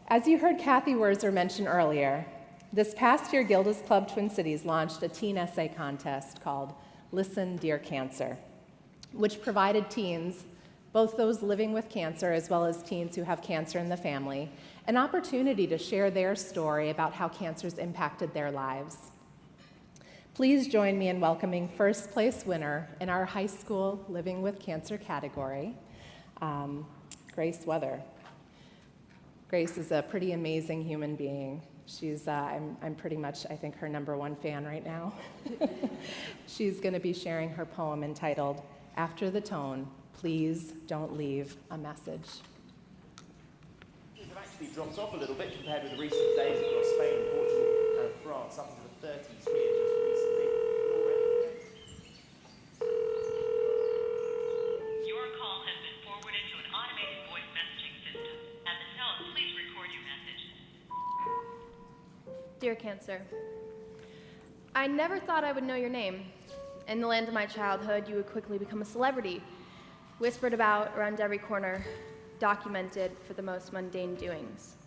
As you heard Kathy Wurzer mention earlier, this past year, Gilda's Club Twin Cities launched a teen essay contest called Listen, Dear Cancer, which provided teens, both those living with cancer as well as teens who have cancer in the family, an opportunity to share their story about how cancer's impacted their lives. Please join me in welcoming first place winner in our high school Living with Cancer category, Grace Wethor. Grace is a pretty amazing human being. She's, I'm pretty much, I think, her #1 fan right now. She's going to be sharing her poem entitled, After the Tone, Please Don't Leave a Message. Things have actually dropped off a little bit compared with the recent days across Spain, Portugal, and France, up into the 30s here just recently. Your call has been forwarded to an automated voice messaging system. At the tone, please record your message. Dear Cancer, I never thought I would know your name. In the land of my childhood, you would quickly become a celebrity, whispered about around every corner, documented for the most mundane doings.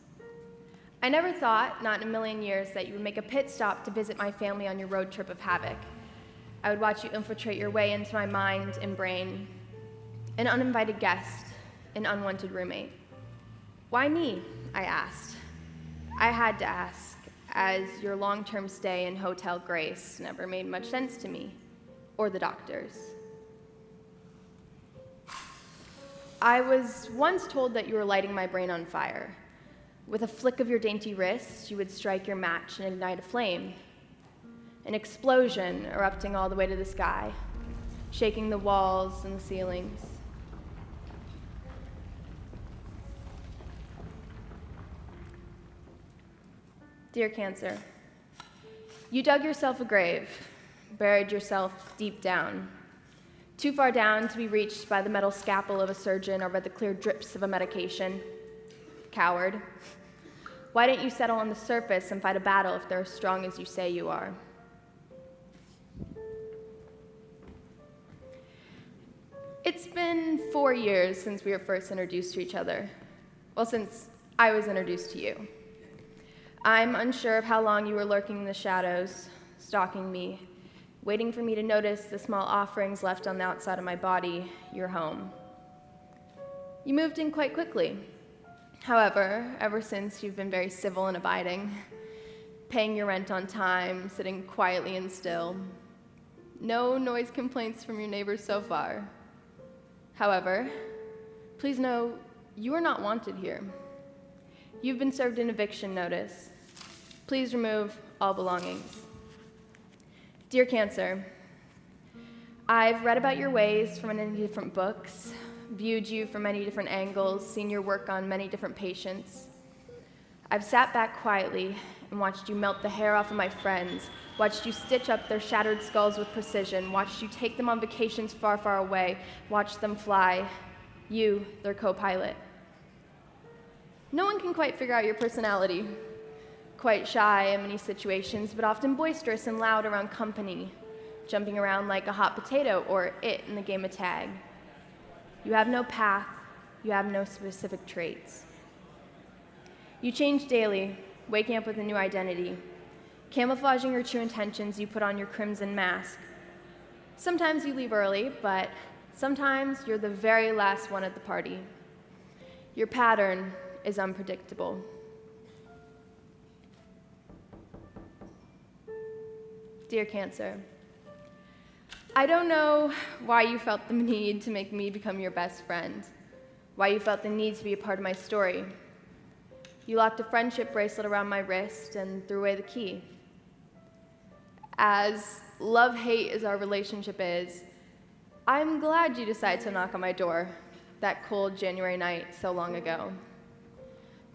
I never thought, not in a million years, that you would make a pit stop to visit my family on your road trip of havoc. I would watch you infiltrate your way into my mind and brain, an uninvited guest, an unwanted roommate. Why me? I asked. I had to ask, as your long-term stay in Hotel Grace never made much sense to me, or the doctors. I was once told that you were lighting my brain on fire. With a flick of your dainty wrist, you would strike your match and ignite a flame. An explosion erupting all the way to the sky, shaking the walls and the ceilings. Dear Cancer, you dug yourself a grave, buried yourself deep down, too far down to be reached by the metal scalpel of a surgeon or by the clear drips of a medication. Coward. Why didn't you settle on the surface and fight a battle if they're as strong as you say you are? It's been 4 years since we were first introduced to each other. Well, since I was introduced to you. I'm unsure of how long you were lurking in the shadows, stalking me, waiting for me to notice the small offerings left on the outside of my body, your home. You moved in quite quickly. However, ever since, you've been very civil and abiding, paying your rent on time, sitting quietly and still. No noise complaints from your neighbors so far. However, please know you are not wanted here. You've been served an eviction notice. Please remove all belongings. Dear Cancer, I've read about your ways from many different books, viewed you from many different angles, seen your work on many different patients. I've sat back quietly and watched you melt the hair off of my friends, watched you stitch up their shattered skulls with precision, watched you take them on vacations far, far away, watched them fly, you, their co-pilot. No one can quite figure out your personality. Quite shy in many situations, but often boisterous and loud around company, jumping around like a hot potato or it in the game of tag. You have no path, you have no specific traits. You change daily, waking up with a new identity. Camouflaging your true intentions, you put on your crimson mask. Sometimes you leave early, but sometimes you're the very last one at the party. Your pattern is unpredictable. Dear Cancer, I don't know why you felt the need to make me become your best friend, why you felt the need to be a part of my story. You locked a friendship bracelet around my wrist and threw away the key. As love-hate as our relationship is, I'm glad you decided to knock on my door that cold January night so long ago.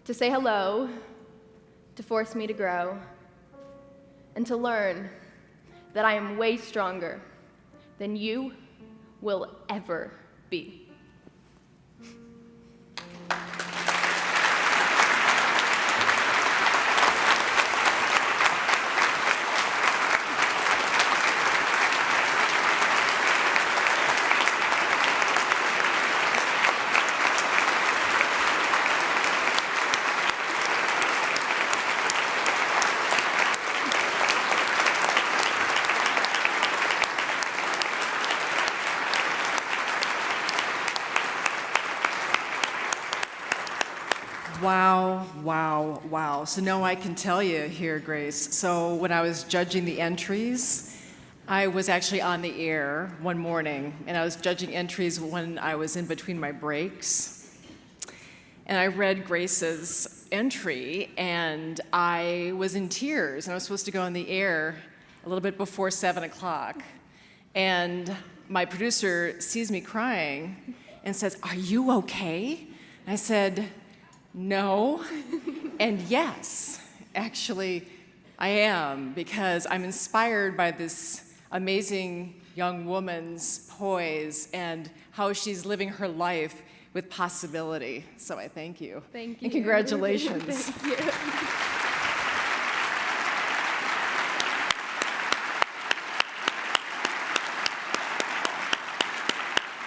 To say hello, to force me to grow, and to learn that I am way stronger than you will ever be. Wow, wow, wow. So now I can tell you here, Grace. So when I was judging the entries, I was actually on the air one morning, and I was judging entries when I was in between my breaks. And I read Grace's entry, and I was in tears, and I was supposed to go on the air a little bit before 7 o'clock. And my producer sees me crying and says, "Are you okay?" And I said, "No," and yes, actually, I am, because I'm inspired by this amazing young woman's poise and how she's living her life with possibility. So I thank you. Thank you. And congratulations. Thank you.